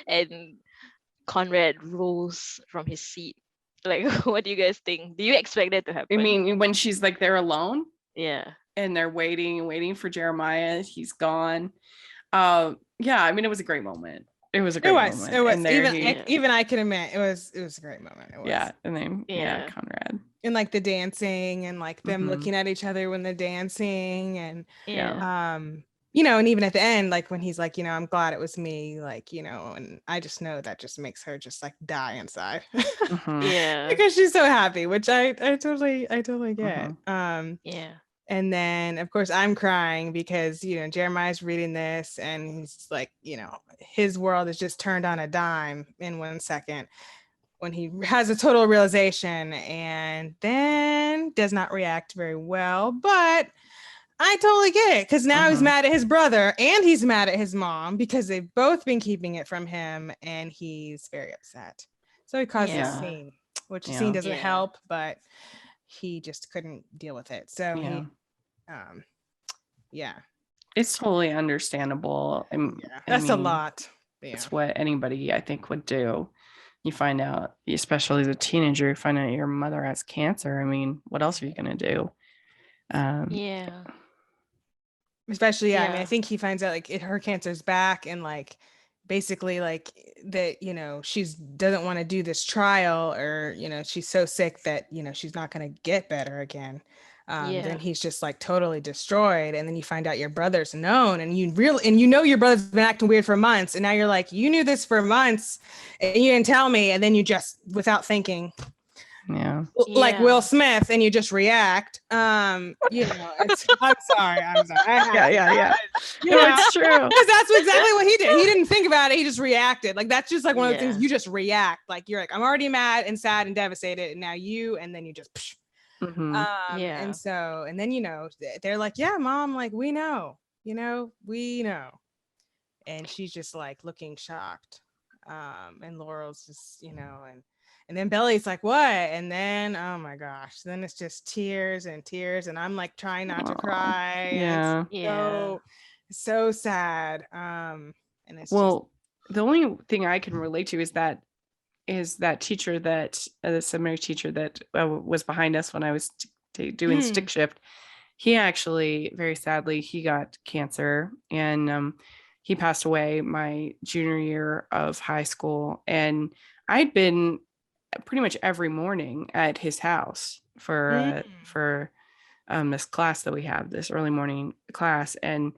and Conrad rose from his seat? Like, what do you guys think? Do you expect that to happen? I mean, when she's like there alone yeah. and they're waiting for Jeremiah, he's gone. Yeah, I mean, it was a great moment. It was a great moment. It was. And there Even I can admit it was a great moment. It was. Yeah, and then Yeah. Conrad. And like the dancing and like them looking at each other when they're dancing and Yeah. you know, and even at the end, like when he's like, you know, I'm glad it was me, like, you know, and I just know that just makes her just like die inside. Yeah. Because she's so happy, which I totally get. Yeah. And then of course I'm crying because, you know, Jeremiah's reading this and he's like, you know, his world is just turned on a dime in 1 second when he has a total realization and then does not react very well. But I totally get it because now he's mad at his brother and he's mad at his mom because they've both been keeping it from him and he's very upset. So he caused this scene, which the scene doesn't help, but he just couldn't deal with it. So he, it's totally understandable. That's a lot. It's what anybody I think would do. You find out, especially as a teenager, you find out your mother has cancer. I mean, what else are you going to do? Especially, I mean, I think he finds out like her cancer's back and like basically like that, you know, she's doesn't want to do this trial or, you know, she's so sick that, you know, she's not going to get better again. Then he's just like totally destroyed. And then you find out your brother's known and you know your brother's been acting weird for months. And now you're like, you knew this for months and you didn't tell me. And then you just, without thinking, like Will Smith, and you just react. You know, I'm sorry. Yeah. You know, it's true. Because that's exactly what he did. He didn't think about it. He just reacted. Like that's just like one of the things you just react. Like you're like, I'm already mad and sad and devastated, and now you, and then you just. Psh. And so, and then you know, they're like, yeah, mom, like we know, you know, we know, and she's just like looking shocked. And Laurel's just, you know, and then Belly's like, what? And then, oh my gosh, then it's just tears and tears. And I'm like trying not to cry. Yeah. It's so sad. And it's the only thing I can relate to is that teacher that the seminary teacher that was behind us when I was doing stick shift. He actually, very sadly, he got cancer and he passed away my junior year of high school. And I'd been pretty much every morning at his house for this class that we have, this early morning class. And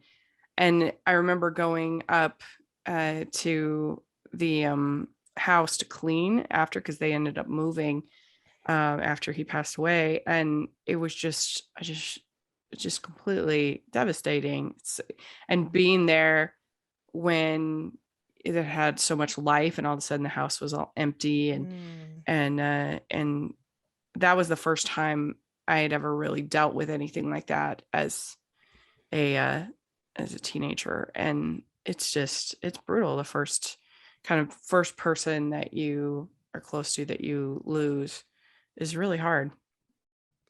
I remember going up to the house to clean after, because they ended up moving after he passed away. And it was just completely devastating. And being there when it had so much life and all of a sudden the house was all empty and that was the first time I had ever really dealt with anything like that as a teenager. And it's brutal. The first person that you are close to that you lose is really hard.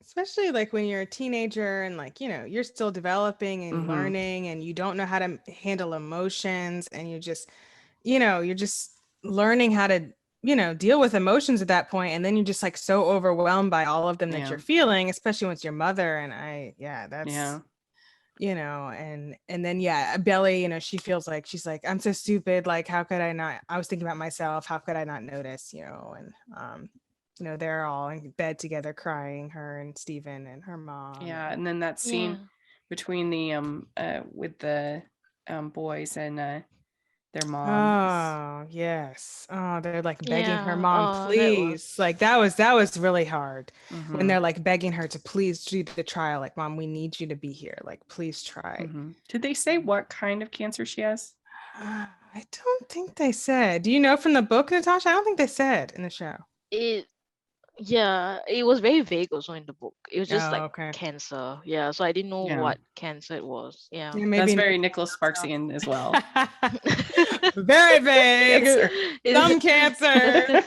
Especially like when you're a teenager and like, you know, you're still developing and learning and you don't know how to handle emotions and you just, you know, you're just learning how to, you know, deal with emotions at that point. And then you're just like so overwhelmed by all of them that you're feeling, especially when it's your mother. And you know, and then Belly, you know, she feels like she's like, I'm so stupid. Like, how could I not? I was thinking about myself. How could I not notice? You know, and you know, they're all in bed together crying, her and Steven and her mom. Yeah, and then that scene between the with the boys and their mom. Oh yes. Oh, they're like begging her mom, please. Like that was really hard when they're like begging her to please do the trial. Like, mom, we need you to be here. Like, please try. Did they say what kind of cancer she has? I don't think they said. Do you know from the book, Natasha? I don't think they said in the show. It was very vague also in the book. It was just cancer. Yeah, so I didn't know what cancer it was. Yeah, maybe that's very Nicholas Sparksian as well. Very vague. Some cancer.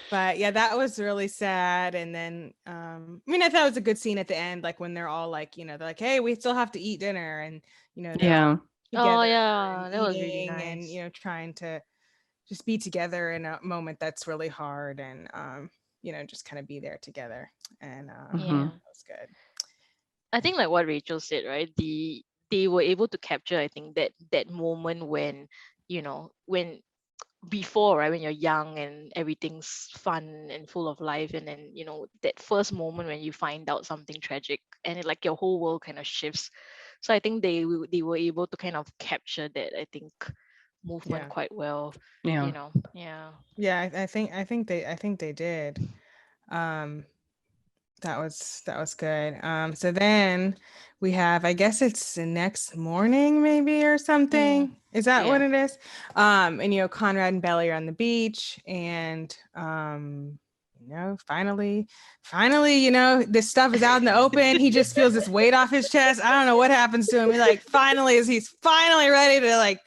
But yeah, that was really sad. And then I mean, I thought it was a good scene at the end, like when they're all like, they're like, hey, we still have to eat dinner, and they're all Oh together yeah, and that was really eating, and nice. trying to just be together in a moment that's really hard, and just kind of be there together. And Yeah. that was good. I think like what Rachel said, right? They were able to capture, I think, that moment when, when before, right, when you're young and everything's fun and full of life, and then that first moment when you find out something tragic, and like your whole world kind of shifts. So I think they were able to kind of capture that, I think, movement Yeah. quite well. Yeah. Yeah, I think they did. That was good. So then we have, I guess it's the next morning maybe or something. Is that what Yeah. it is? And Conrad and Belly are on the beach, and finally, this stuff is out in the open. He just feels this weight off his chest. I don't know what happens to him. He like he's finally ready to like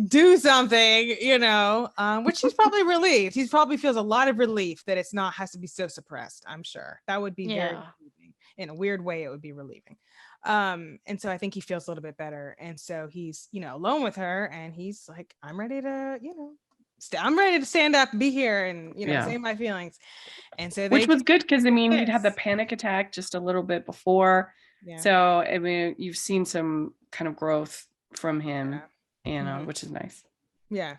do something, which he's probably relieved. He probably feels a lot of relief that it's not has to be so suppressed. I'm sure that would be very relieving. In a weird way, it would be relieving. And so I think he feels a little bit better. And so he's, alone with her, and he's like, I'm ready to, I'm ready to stand up and be here and, say my feelings. And so which was good because he'd had the kiss. panic attack just a little bit before. Yeah. So I mean, you've seen some kind of growth from him, which is nice. Yeah.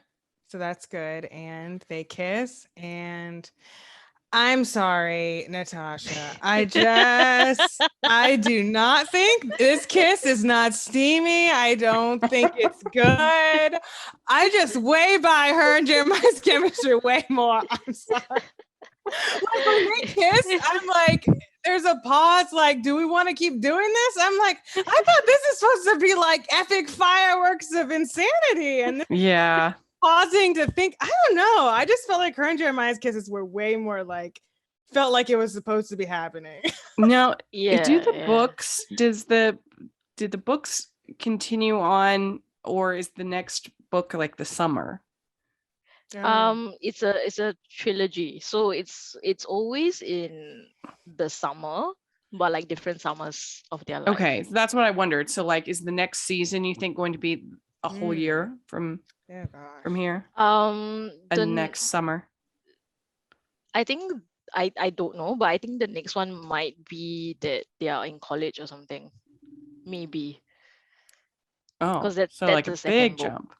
So that's good. And they kiss, and I'm sorry, Natasha. I do not think this kiss is not steamy. I don't think it's good. I just way by her and Jeremiah's chemistry way more. I'm sorry. Like when they kiss, I'm like, there's a pause. Like, do we want to keep doing this? I'm like, I thought this is supposed to be like epic fireworks of insanity. And pausing to think, I don't know. I just felt like her and Jeremiah's kisses were way more like, felt like it was supposed to be happening. Now, do the books, did the books continue on, or is the next book like the summer? It's a trilogy, so it's always in the summer, but like different summers of their life. Okay, so that's what I wondered. So like, is the next season, you think, going to be a whole year from here? The next summer. I think I don't know, but I think the next one might be that they are in college or something, maybe. Oh, because that's like the a second big book. jump.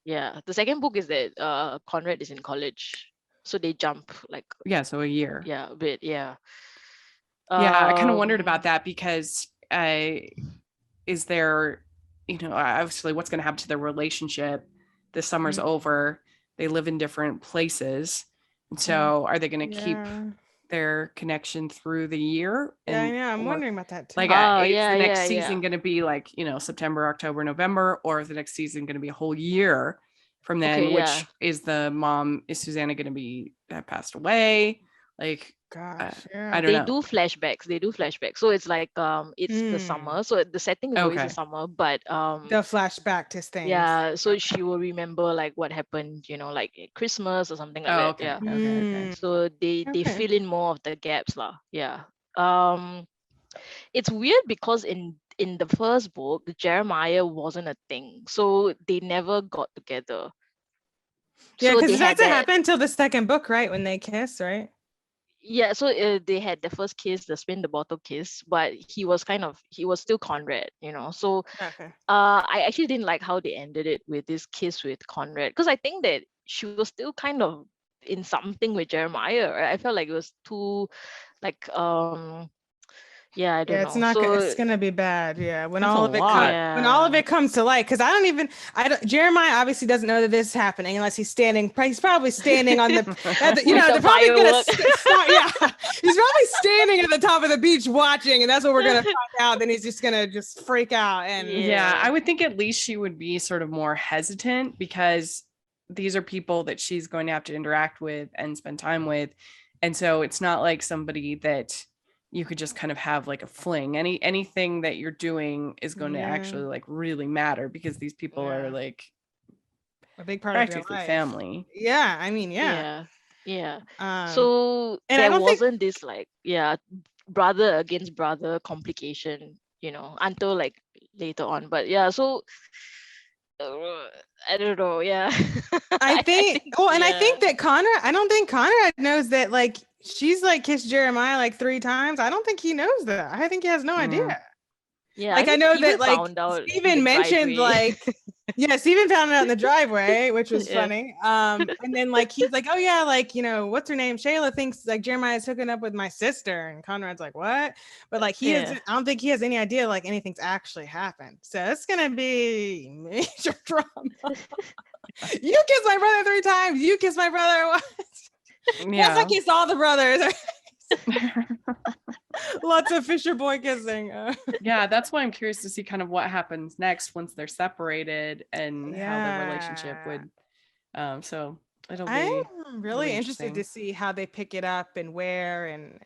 Yeah, the second book is that Conrad is in college, so they jump like so a year. Yeah, a bit. Yeah. I kind of wondered about that because is there, obviously what's going to happen to their relationship? The summer's over. They live in different places. And so are they going to keep their connection through the year? Yeah, I know. I'm wondering about that too. Like, is the next season going to be like, September, October, November, or is the next season going to be a whole year from then? Which is the mom? Is Susanna going to be passed away? Like, gosh, I don't know. They do flashbacks. So it's like it's the summer. So the setting is always the summer, but the flashback to things. Yeah, so she will remember like what happened, like at Christmas or something like that. Yeah. Okay. So they fill in more of the gaps lah. Yeah. It's weird because in the first book, Jeremiah wasn't a thing, so they never got together. Yeah, because it doesn't happen until the second book, right? When they kiss, right? Yeah, so they had the first kiss, the spin the bottle kiss, but he was still Conrad, So I actually didn't like how they ended it with this kiss with Conrad, because I think that she was still kind of in something with Jeremiah. Right? I felt like it was too like I don't know. It's not. It's gonna be bad. Yeah, when all of it comes to light, because Jeremiah obviously doesn't know that this is happening unless he's standing. He's probably standing on the. They're probably gonna start. He's probably standing at the top of the beach watching, and that's what we're gonna find out. Then he's just gonna freak out. And I would think at least she would be sort of more hesitant, because these are people that she's going to have to interact with and spend time with, and so it's not like somebody that you could just kind of have like a fling. Anything that you're doing is going to actually like really matter, because these people are like a big part practically of your life. family. Yeah, I mean, yeah. Yeah. Um, So and I there don't think wasn't this like, brother against brother complication, until like later on. But yeah, so I don't know. Yeah. I think well, and I yeah. think that I don't think Conrad knows that like she's like kissed Jeremiah like 3 times. I don't think he knows that. I think he has no idea. Yeah, Like I think know he even that like found out in the Steven mentioned driveway. like yeah, Steven found it out in the driveway, which was Yeah. funny. And then like he's like, oh yeah, like what's her name? Shayla thinks like Jeremiah's hooking up with my sister, and Conrad's like, what? But like he has, I don't think he has any idea like anything's actually happened. So it's gonna be major drama. You kissed my brother 3 times. You kissed my brother once. Yes, I kissed all the brothers. Lots of Fisher boy kissing. Yeah, that's why I'm curious to see kind of what happens next once they're separated and how their relationship would. So it'll be. I'm really interested to see how they pick it up and where and.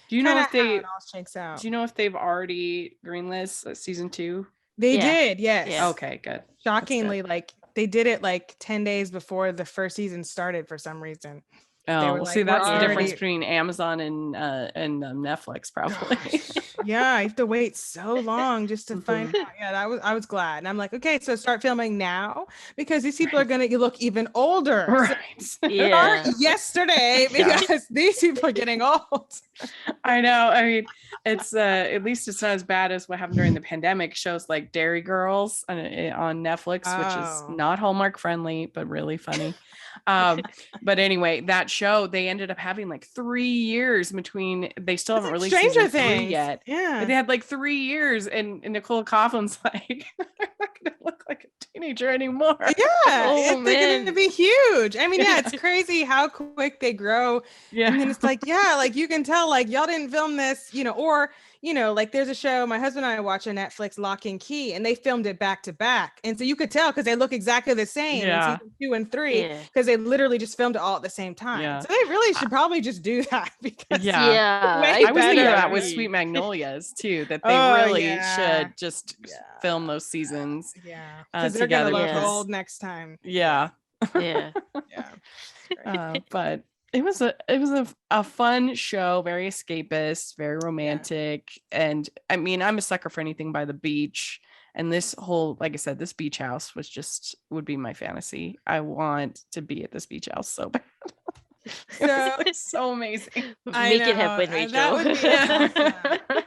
Do you know if how it all shakes out? Do you know if they've already greenlit season 2? They did, yes. Yeah. Okay, good. Shockingly, like they did it like 10 days before the first season started for some reason. Oh, well, like, see, that's the already... difference between Amazon and Netflix, probably. Yeah, I have to wait so long just to find out. Yeah, I was glad. And I'm like, okay, so start filming now because these people are going to look even older. Right. So start yesterday because these people are getting old. I know. I mean, it's at least it's not as bad as what happened during the pandemic. Shows like Dairy Girls on Netflix, which is not Hallmark friendly, but really funny. But anyway, that show, they ended up having like 3 years between. They still haven't released Stranger season 3 Things yet. Yeah, but they had like 3 years, and Nicole Coughlin's like, I'm not gonna look like a teenager anymore. Yeah, they're gonna be huge. I mean, yeah, it's crazy how quick they grow. Yeah, and then it's like, yeah, like you can tell, like y'all didn't film this, or like there's a show my husband and I watch on Netflix, Lock and Key, and they filmed it back to back, and so you could tell because they look exactly the same in season 2 and 3 because they literally just filmed it all at the same time. Yeah. So they really should probably just do that because I was thinking that with Sweet Magnolias too, that they really should just film those seasons. Yeah, because they're gonna look old next time. Yeah. But it was a fun show, very escapist, very romantic, and I mean, I'm a sucker for anything by the beach. And this whole, like I said, this beach house would be my fantasy. I want to be at this beach house so bad. It's so amazing. Make it happen, Rachel. That would be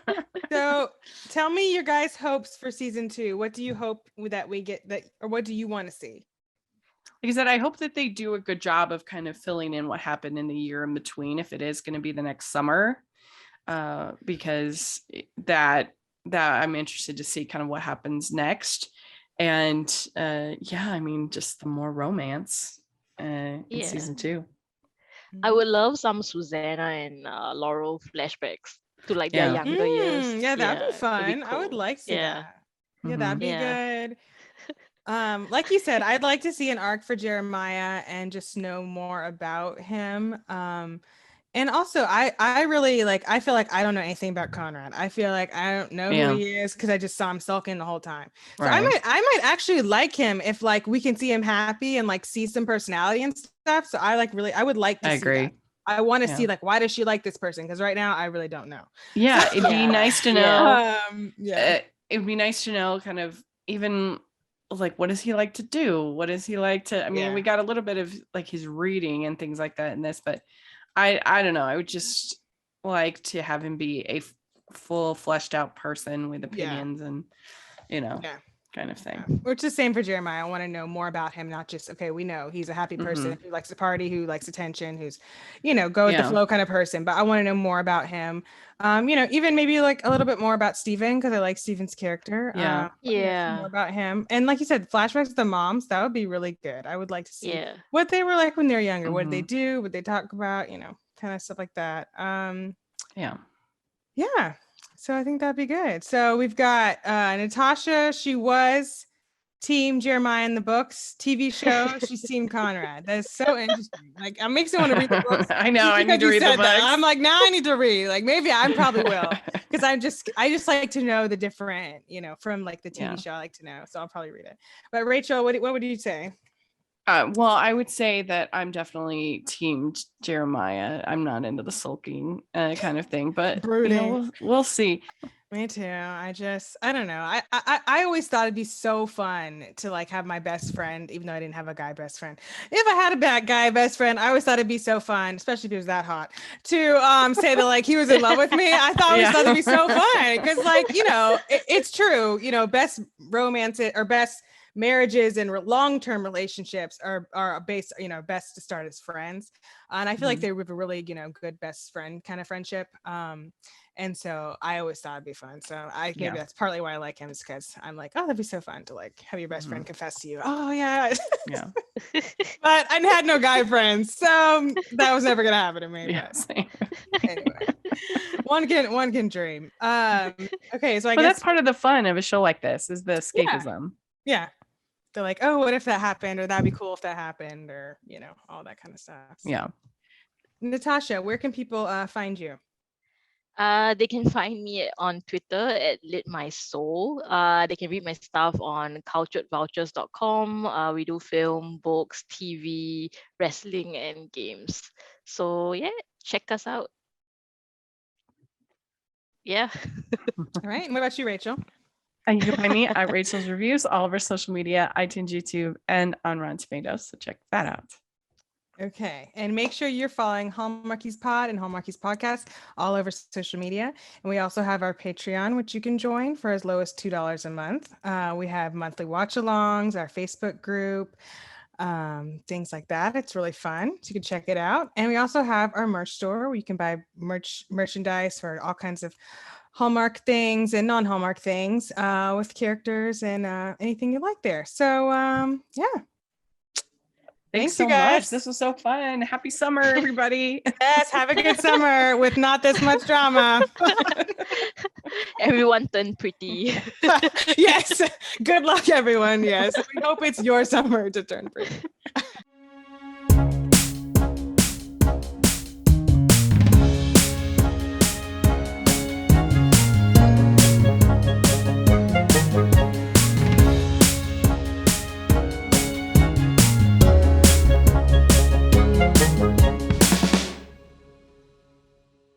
awesome. So tell me your guys' hopes for season 2. What do you hope that we get or what do you want to see? Like I said, I hope that they do a good job of kind of filling in what happened in the year in between, if it is going to be the next summer, because that I'm interested to see kind of what happens next. And I mean, just the more romance in season 2. I would love some Susanna and Laurel flashbacks to like their younger years. Yeah, that'd be fun. Cool. I would like to see that. Yeah, that'd be good. Like you said, I'd like to see an arc for Jeremiah and just know more about him. And also I really I feel like I don't know anything about Conrad. I feel like I don't know who he is because I just saw him sulking the whole time. So I might actually like him if like we can see him happy and like see some personality and stuff. So I would like to see that. I want to see like why does she like this person? Because right now I really don't know. Yeah, it'd be nice to know. It would be nice to know kind of even like what does he like to do? What does he like to? I mean, we got a little bit of like his reading and things like that in this, but I don't know. I would just like to have him be a full fleshed out person with opinions and kind of thing. Which is the same for Jeremiah. I want to know more about him, not just we know he's a happy person who likes to party, who likes attention, who's go with the flow kind of person. But I want to know more about him. Even maybe like a little bit more about Steven because I like Steven's character. More about him. And like you said, flashbacks to the moms, that would be really good. I would like to see what they were like when they were younger. What did they do? What they talk about? Kind of stuff like that. So I think that'd be good. So we've got Natasha. She was Team Jeremiah in the books. TV show, she's Team Conrad. That is so interesting. Like, it makes me want to read the books. I know. I need to read the books. I'm like, now I need to read. Like, maybe I probably will because I just like to know the different, from like the TV show. I like to know, so I'll probably read it. But Rachel, what would you say? Well, I would say that I'm definitely team Jeremiah. I'm not into the sulking kind of thing, but Brooding. we'll see. Me too. I don't know. I always thought it'd be so fun to like have my best friend, even though I didn't have a guy best friend. If I had a bad guy best friend, I always thought it'd be so fun, especially if he was that hot, to say that like he was in love with me. I always thought it'd be so fun because like, it's true, best romance or best marriages and long-term relationships are based, best to start as friends. And I feel like they have a really, good best friend kind of friendship. And so I always thought it'd be fun. So maybe that's partly why I like him, is because I'm like, oh, that'd be so fun to like have your best friend confess to you. Oh yeah. Yeah. But I had no guy friends, so that was never gonna happen to me. Yeah, same. Anyway, one can dream. Okay, so I But guess that's part of the fun of a show like this, is the escapism. Yeah. They're like, oh, what if that happened? Or that'd be cool if that happened, or all that kind of stuff. So. Yeah. Natasha, where can people find you? They can find me on Twitter at litmysoul. They can read my stuff on culturedvouchers.com. We do film, books, TV, wrestling, and games. So yeah, check us out. Yeah. All right. And what about you, Rachel? And you can find me at Rachel's Reviews, all of our social media, iTunes, YouTube, and on Rotten Tomatoes. So check that out. Okay. And make sure you're following Hallmarkies Pod and Hallmarkies Podcast all over social media. And we also have our Patreon, which you can join for as low as $2 a month. We have monthly watch-alongs, our Facebook group, things like that. It's really fun. So you can check it out. And we also have our merch store where you can buy merchandise for all kinds of Hallmark things and non-Hallmark things with characters and anything you like there. So yeah. Thanks so much. This was so fun. Happy summer, everybody. Yes, have a good summer with not this much drama. Everyone turned pretty. Yes. Good luck, everyone. Yes. We hope it's your summer to turn pretty.